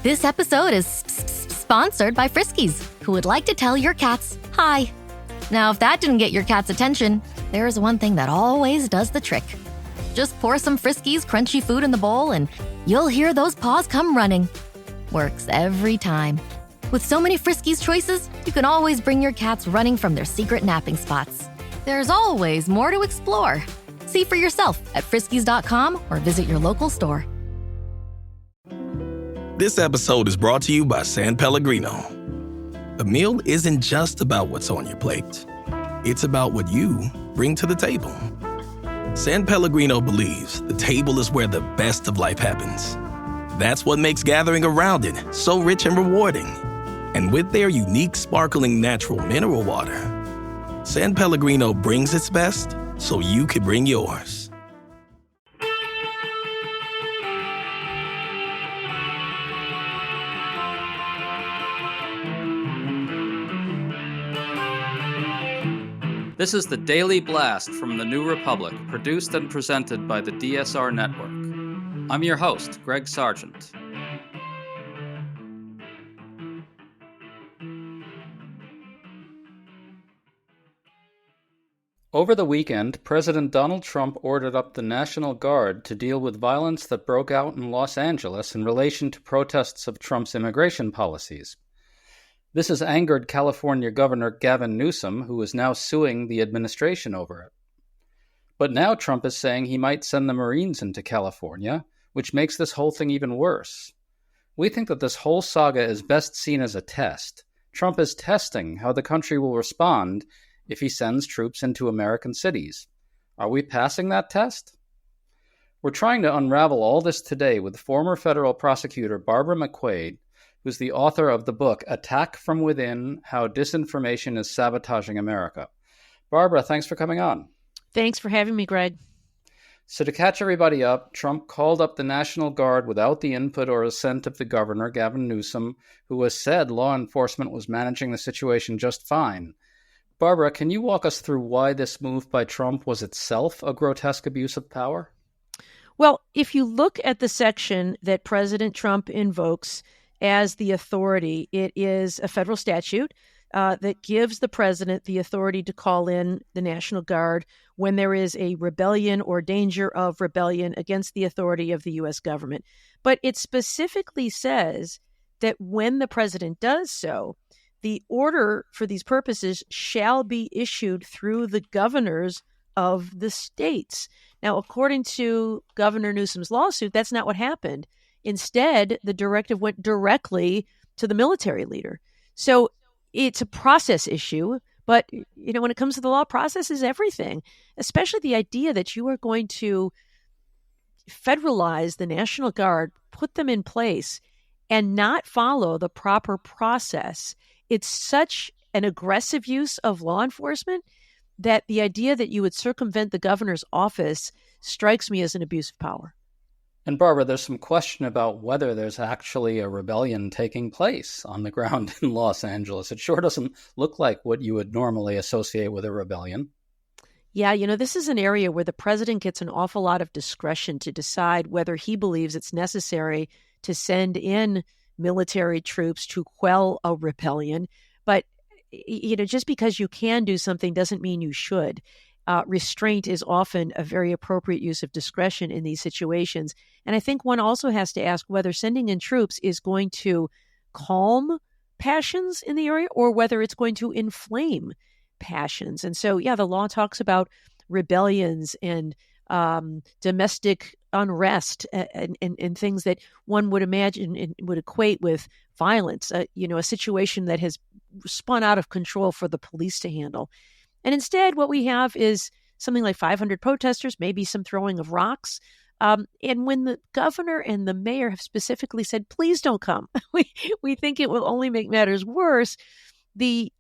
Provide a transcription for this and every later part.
This episode is sponsored by Friskies, who would like to tell your cats hi. Now, if that didn't get your cat's attention, there is one thing that always does the trick. Just pour some Friskies crunchy food in the bowl and you'll hear those paws come running. Works every time. With so many Friskies choices, you can always bring your cats running from their secret napping spots. There's always more to explore. See for yourself at friskies.com or visit your local store. This episode is brought to you by San Pellegrino. A meal isn't just about what's on your plate. It's about what you bring to the table. San Pellegrino believes the table is where the best of life happens. That's what makes gathering around it so rich and rewarding. And with their unique sparkling natural mineral water, San Pellegrino brings its best so you can bring yours. This is the Daily Blast from the New Republic, produced and presented by the DSR Network. I'm your host, Greg Sargent. Over the weekend, President Donald Trump ordered up the National Guard to deal with violence that broke out in Los Angeles in relation to protests of Trump's immigration policies. This has angered California Governor Gavin Newsom, who is now suing the administration over it. But now Trump is saying he might send the Marines into California, which makes this whole thing even worse. We think that this whole saga is best seen as a test. Trump is testing how the country will respond if he sends troops into American cities. Are we passing that test? We're trying to unravel all this today with former federal prosecutor Barbara McQuade, who's the author of the book Attack from Within: How Disinformation is Sabotaging America. Barbara, thanks for coming on. Thanks for having me, Greg. So to catch everybody up, Trump called up the National Guard without the input or assent of the governor, Gavin Newsom, who has said law enforcement was managing the situation just fine. Barbara, can you walk us through why this move by Trump was itself a grotesque abuse of power? Well, if you look at the section that President Trump invokes as the authority, it is a federal statute that gives the president the authority to call in the National Guard when there is a rebellion or danger of rebellion against the authority of the U.S. government. But it specifically says that when the president does so, the order for these purposes shall be issued through the governors of the states. Now, according to Governor Newsom's lawsuit, that's not what happened. Instead, the directive went directly to the military leader. So it's a process issue, but when it comes to the law, process is everything, especially the idea that you are going to federalize the National Guard, put them in place, and not follow the proper process. It's such an aggressive use of law enforcement that the idea that you would circumvent the governor's office strikes me as an abuse of power. And Barbara, there's some question about whether there's actually a rebellion taking place on the ground in Los Angeles. It sure doesn't look like what you would normally associate with a rebellion. Yeah, this is an area where the president gets an awful lot of discretion to decide whether he believes it's necessary to send in military troops to quell a rebellion. But, just because you can do something doesn't mean you should. Restraint is often a very appropriate use of discretion in these situations. And I think one also has to ask whether sending in troops is going to calm passions in the area or whether it's going to inflame passions. And so, the law talks about rebellions and domestic unrest and things that one would imagine and would equate with violence, a situation that has spun out of control for the police to handle. And instead, what we have is something like 500 protesters, maybe some throwing of rocks. And when the governor and the mayor have specifically said, please don't come, we think it will only make matters worse, the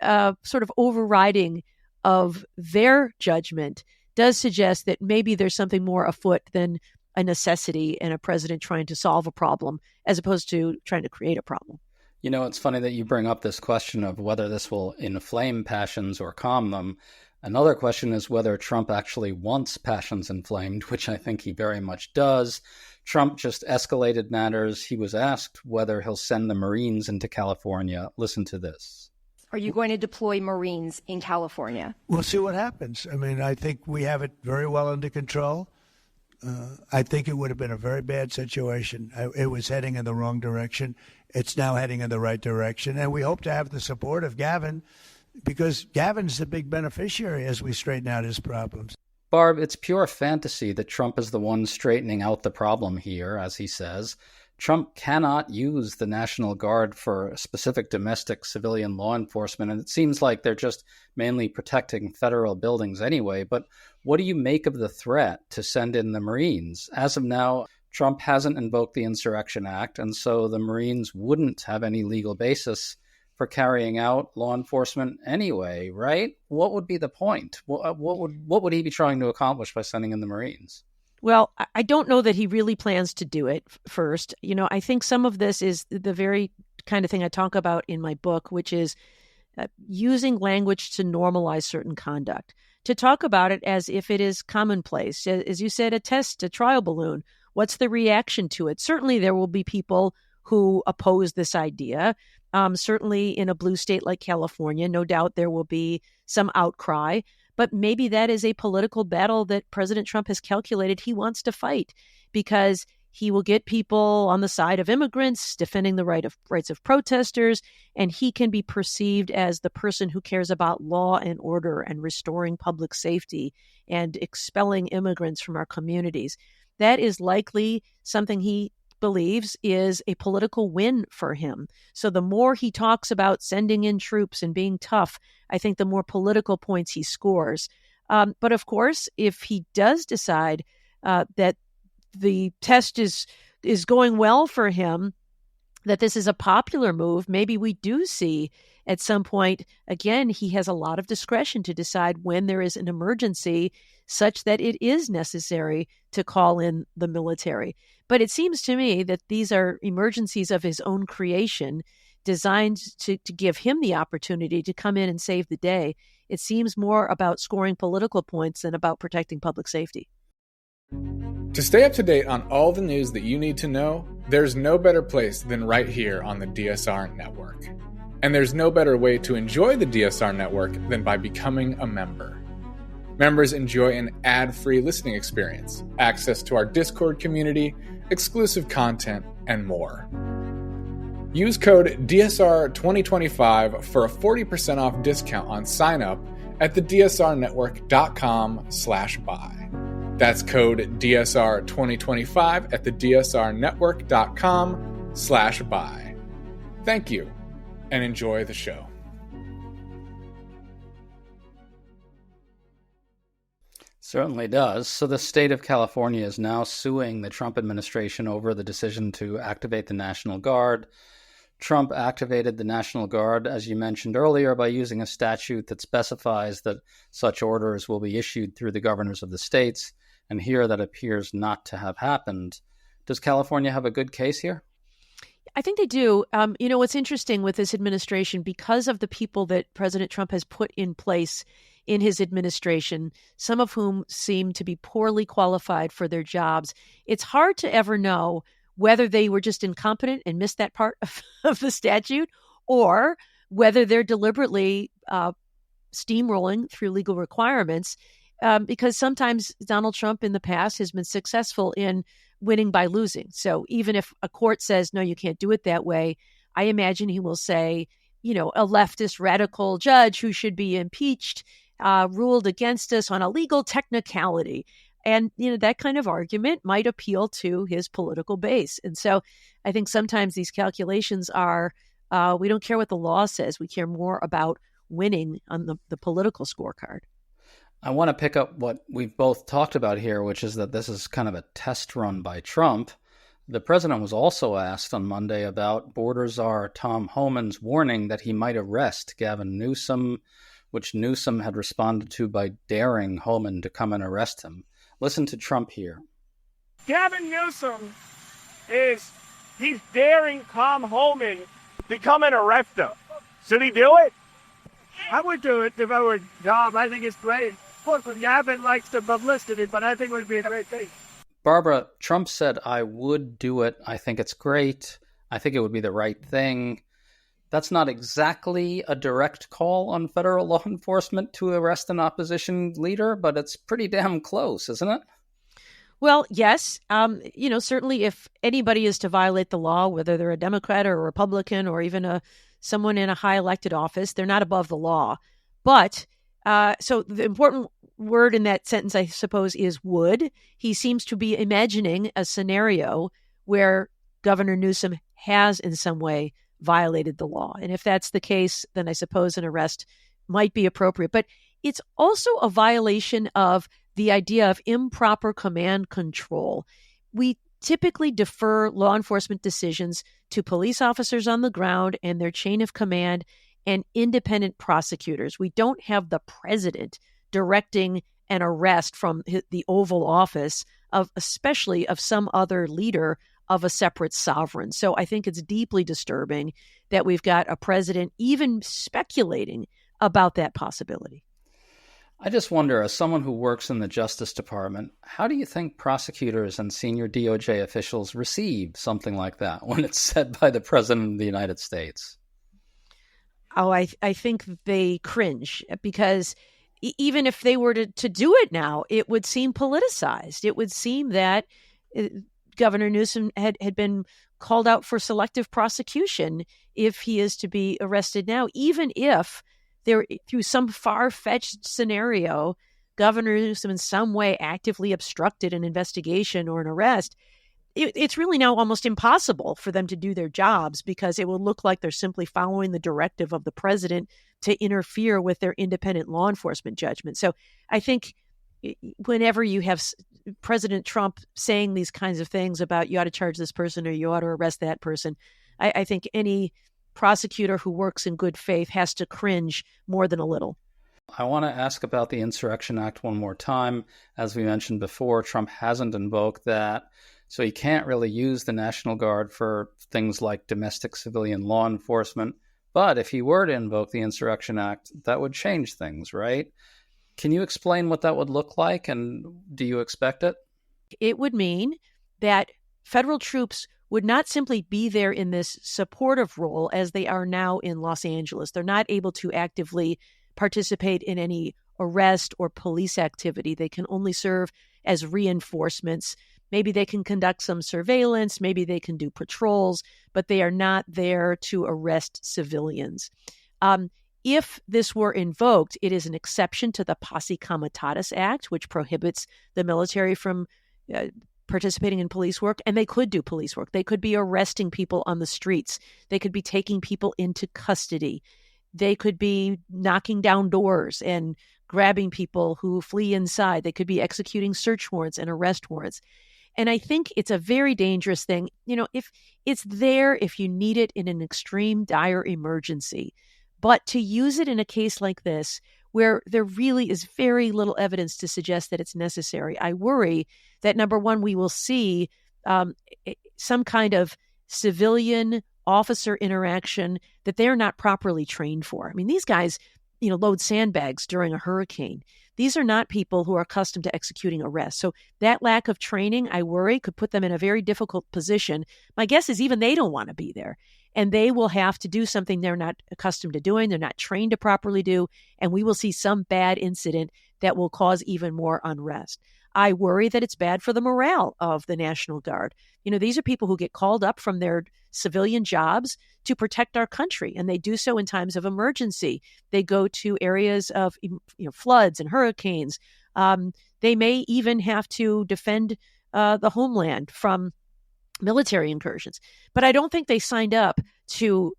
sort of overriding of their judgment does suggest that maybe there's something more afoot than a necessity and a president trying to solve a problem as opposed to trying to create a problem. It's funny that you bring up this question of whether this will inflame passions or calm them. Another question is whether Trump actually wants passions inflamed, which I think he very much does. Trump just escalated matters. He was asked whether he'll send the Marines into California. Listen to this. Are you going to deploy Marines in California? We'll see what happens. I mean, I think we have it very well under control. I think it would have been a very bad situation. It was heading in the wrong direction. It's now heading in the right direction. And we hope to have the support of Gavin, because Gavin's the big beneficiary as we straighten out his problems. Barb, it's pure fantasy that Trump is the one straightening out the problem here, as he says. Trump cannot use the National Guard for specific domestic civilian law enforcement, and it seems like they're just mainly protecting federal buildings anyway. But what do you make of the threat to send in the Marines? As of now, Trump hasn't invoked the Insurrection Act, and so the Marines wouldn't have any legal basis for carrying out law enforcement anyway, right? What would be the point? What would he be trying to accomplish by sending in the Marines? Well, I don't know that he really plans to do it first. I think some of this is the very kind of thing I talk about in my book, which is using language to normalize certain conduct, to talk about it as if it is commonplace. As you said, a trial balloon. What's the reaction to it? Certainly there will be people who oppose this idea. Certainly in a blue state like California, no doubt there will be some outcry. But maybe that is a political battle that President Trump has calculated he wants to fight, because he will get people on the side of immigrants, defending the rights of protesters, and he can be perceived as the person who cares about law and order and restoring public safety and expelling immigrants from our communities. That is likely something he believes is a political win for him. So the more he talks about sending in troops and being tough, I think the more political points he scores. But of course, if he does decide that the test is going well for him, that this is a popular move, maybe we do see at some point, again, he has a lot of discretion to decide when there is an emergency such that it is necessary to call in the military. But it seems to me that these are emergencies of his own creation, designed to give him the opportunity to come in and save the day. It seems more about scoring political points than about protecting public safety. To stay up to date on all the news that you need to know, there's no better place than right here on the DSR Network. And there's no better way to enjoy the DSR Network than by becoming a member. Members enjoy an ad-free listening experience, access to our Discord community, exclusive content, and more. Use code DSR2025 for a 40% off discount on sign-up at thedsrnetwork.com/buy. That's code DSR2025 at thedsrnetwork.com/buy. Thank you, and enjoy the show. Certainly does. So the state of California is now suing the Trump administration over the decision to activate the National Guard. Trump activated the National Guard, as you mentioned earlier, by using a statute that specifies that such orders will be issued through the governors of the states, and here that appears not to have happened. Does California have a good case here? I think they do. What's interesting with this administration, because of the people that President Trump has put in place in his administration, some of whom seem to be poorly qualified for their jobs, it's hard to ever know whether they were just incompetent and missed that part of the statute, or whether they're deliberately steamrolling through legal requirements, because sometimes Donald Trump in the past has been successful in winning by losing. So even if a court says, no, you can't do it that way, I imagine he will say, a leftist radical judge who should be impeached ruled against us on a legal technicality. And, that kind of argument might appeal to his political base. And so I think sometimes these calculations are, we don't care what the law says. We care more about winning on the political scorecard. I want to pick up what we've both talked about here, which is that this is kind of a test run by Trump. The president was also asked on Monday about border czar Tom Homan's warning that he might arrest Gavin Newsom, which Newsom had responded to by daring Homan to come and arrest him. Listen to Trump here. Gavin Newsom he's daring Tom Homan to come and arrest him. Should he do it? I would do it if I were Tom. I think it's great. Of course, Gavin likes the publicity, but I think it would be a great thing. Barbara, Trump said, I would do it. I think it's great. I think it would be the right thing. That's not exactly a direct call on federal law enforcement to arrest an opposition leader, but it's pretty damn close, isn't it? Well, yes. Certainly if anybody is to violate the law, whether they're a Democrat or a Republican or even someone in a high elected office, they're not above the law. But so the important word in that sentence, I suppose, is would. He seems to be imagining a scenario where Governor Newsom has in some way violated the law. And if that's the case, then I suppose an arrest might be appropriate. But it's also a violation of the idea of improper command control. We typically defer law enforcement decisions to police officers on the ground and their chain of command and independent prosecutors. We don't have the president directing an arrest from the Oval Office especially of some other leader of a separate sovereign. So I think it's deeply disturbing that we've got a president even speculating about that possibility. I just wonder, as someone who works in the Justice Department, how do you think prosecutors and senior DOJ officials receive something like that when it's said by the President of the United States? Oh, I think they cringe because even if they were to do it now, it would seem politicized. It would seem that Governor Newsom had been called out for selective prosecution if he is to be arrested now, even if there, through some far-fetched scenario, Governor Newsom in some way actively obstructed an investigation or an arrest. It's really now almost impossible for them to do their jobs because it will look like they're simply following the directive of the president to interfere with their independent law enforcement judgment. So I think whenever you have President Trump saying these kinds of things about you ought to charge this person or you ought to arrest that person, I think any prosecutor who works in good faith has to cringe more than a little. I want to ask about the Insurrection Act one more time. As we mentioned before, Trump hasn't invoked that, so he can't really use the National Guard for things like domestic civilian law enforcement. But if he were to invoke the Insurrection Act, that would change things, right? Can you explain what that would look like, and do you expect it? It would mean that federal troops would not simply be there in this supportive role as they are now in Los Angeles. They're not able to actively participate in any arrest or police activity. They can only serve as reinforcements. Maybe they can conduct some surveillance, maybe they can do patrols, but they are not there to arrest civilians. If this were invoked, it is an exception to the Posse Comitatus Act, which prohibits the military from participating in police work, and they could do police work. They could be arresting people on the streets. They could be taking people into custody. They could be knocking down doors and grabbing people who flee inside. They could be executing search warrants and arrest warrants. And I think it's a very dangerous thing. You know, if it's there, if you need it in an extreme, dire emergency, but to use it in a case like this, where there really is very little evidence to suggest that it's necessary, I worry that, number one, we will see some kind of civilian officer interaction that they're not properly trained for. I mean, these guys, load sandbags during a hurricane. These are not people who are accustomed to executing arrests. So that lack of training, I worry, could put them in a very difficult position. My guess is even they don't want to be there. And they will have to do something they're not accustomed to doing, they're not trained to properly do, and we will see some bad incident that will cause even more unrest. I worry that it's bad for the morale of the National Guard. These are people who get called up from their civilian jobs to protect our country, and they do so in times of emergency. They go to areas of floods and hurricanes. They may even have to defend the homeland from military incursions. But I don't think they signed up to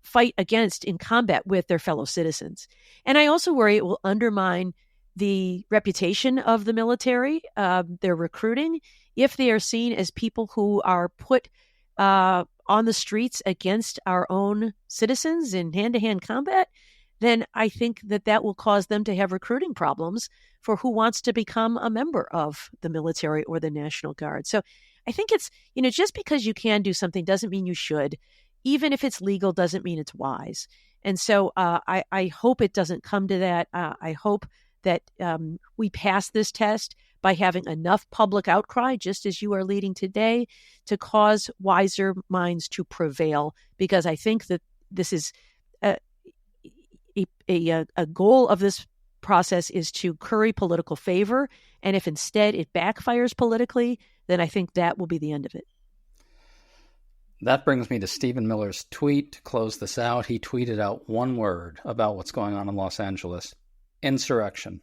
fight against in combat with their fellow citizens. And I also worry it will undermine the reputation of the military, their recruiting, if they are seen as people who are put on the streets against our own citizens in hand-to-hand combat, then I think that will cause them to have recruiting problems for who wants to become a member of the military or the National Guard. So I think it's, just because you can do something doesn't mean you should. Even if it's legal doesn't mean it's wise. And so I hope it doesn't come to that. I hope that we pass this test, by having enough public outcry, just as you are leading today, to cause wiser minds to prevail. Because I think that this is a goal of this process is to curry political favor. And if instead it backfires politically, then I think that will be the end of it. That brings me to Stephen Miller's tweet to close this out. He tweeted out one word about what's going on in Los Angeles: insurrection.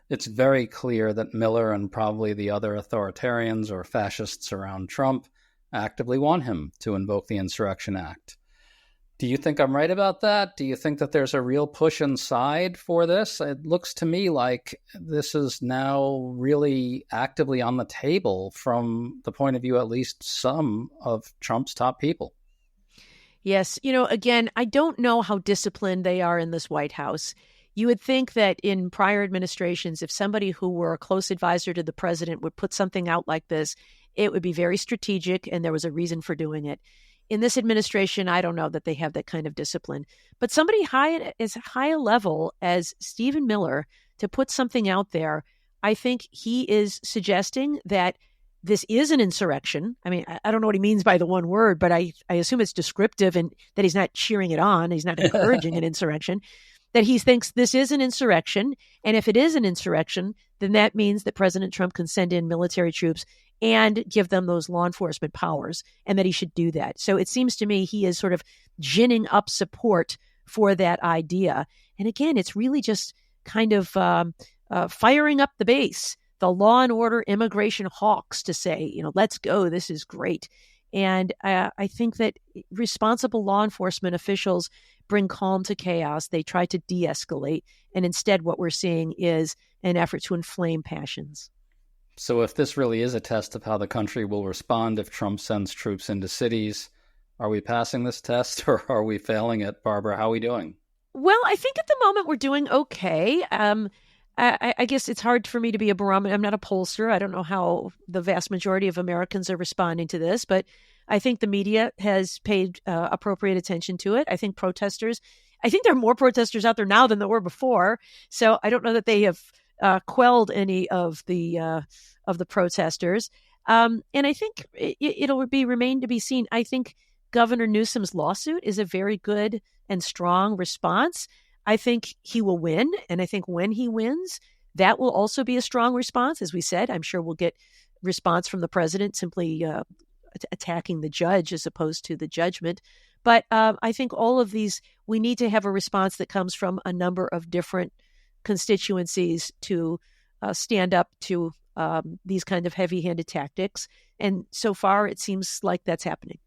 It's very clear that Miller and probably the other authoritarians or fascists around Trump actively want him to invoke the Insurrection Act. Do you think I'm right about that? Do you think that there's a real push inside for this? It looks to me like this is now really actively on the table from the point of view, at least some of Trump's top people. Yes. Again, I don't know how disciplined they are in this White House. You would think that in prior administrations, if somebody who were a close advisor to the president would put something out like this, it would be very strategic and there was a reason for doing it. In this administration, I don't know that they have that kind of discipline. But somebody as high a level as Stephen Miller to put something out there, I think he is suggesting that this is an insurrection. I mean, I don't know what he means by the one word, but I assume it's descriptive and that he's not cheering it on. He's not encouraging an insurrection. That he thinks this is an insurrection. And if it is an insurrection, then that means that President Trump can send in military troops and give them those law enforcement powers, and that he should do that. So it seems to me he is sort of ginning up support for that idea. And again, it's really just kind of firing up the base, the law and order immigration hawks to say, let's go, this is great. And I think that responsible law enforcement officials bring calm to chaos. They try to de-escalate. And instead, what we're seeing is an effort to inflame passions. So if this really is a test of how the country will respond if Trump sends troops into cities, are we passing this test or are we failing it? Barbara, how are we doing? Well, I think at the moment we're doing okay. I guess it's hard for me to be a barometer. I'm not a pollster. I don't know how the vast majority of Americans are responding to this, but I think the media has paid appropriate attention to it. I think there are more protesters out there now than there were before. So I don't know that they have quelled any of the protesters. And I think it'll remain to be seen. I think Governor Newsom's lawsuit is a very good and strong response. I think he will win. And I think when he wins, that will also be a strong response. As we said, I'm sure we'll get response from the president simply attacking the judge as opposed to the judgment. But I think all of these, we need to have a response that comes from a number of different constituencies to stand up to these kind of heavy-handed tactics. And so far, it seems like that's happening.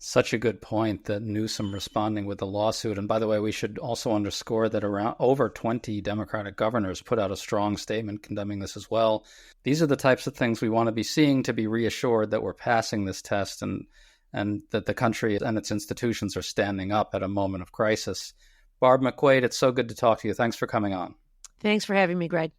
Such a good point that Newsom responding with the lawsuit. And by the way, we should also underscore that around over 20 Democratic governors put out a strong statement condemning this as well. These are the types of things we want to be seeing to be reassured that we're passing this test and that the country and its institutions are standing up at a moment of crisis. Barb McQuaid, it's so good to talk to you. Thanks for coming on. Thanks for having me, Greg.